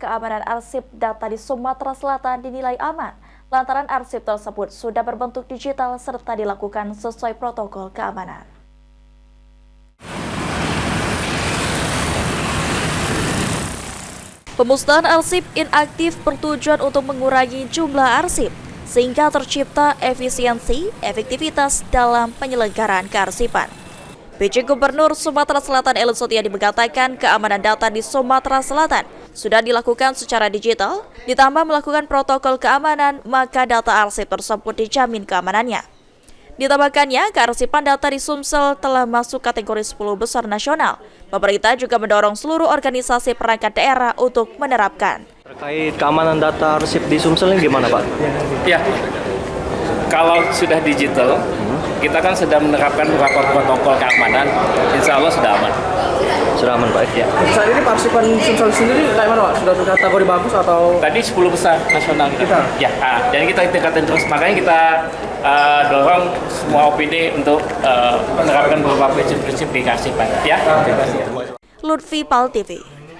keamanan arsip data di Sumatera Selatan dinilai aman, lantaran arsip tersebut sudah berbentuk digital serta dilakukan sesuai protokol keamanan. Pemusnahan arsip inaktif bertujuan untuk mengurangi jumlah arsip, sehingga tercipta efisiensi, efektivitas dalam penyelenggaraan kearsipan. PJ Gubernur Sumatera Selatan Ellen Sotiadi mengatakan keamanan data di Sumatera Selatan sudah dilakukan secara digital, ditambah melakukan protokol keamanan, maka data arsip tersebut dijamin keamanannya. Ditambahkannya, kearsipan data di Sumsel telah masuk kategori 10 besar nasional. Pemerintah juga mendorong seluruh organisasi perangkat daerah untuk menerapkan. Terkait keamanan data arsip di Sumsel ini gimana, Pak? Ya, kalau sudah digital, kita kan sudah menerapkan beberapa protokol keamanan, insya Allah sudah aman. Sudah aman, Pak? Ya. Saat ini Persippan Sumsel sendiri kayak mana, Pak? Sudah kategori bagus atau? Tadi 10 besar nasional kita. Ya, dan kita tingkatin terus. Makanya kita dorong semua OPD untuk menerapkan beberapa prinsip-prinsip di kearsipan. Ya. Lutfi Pal TV.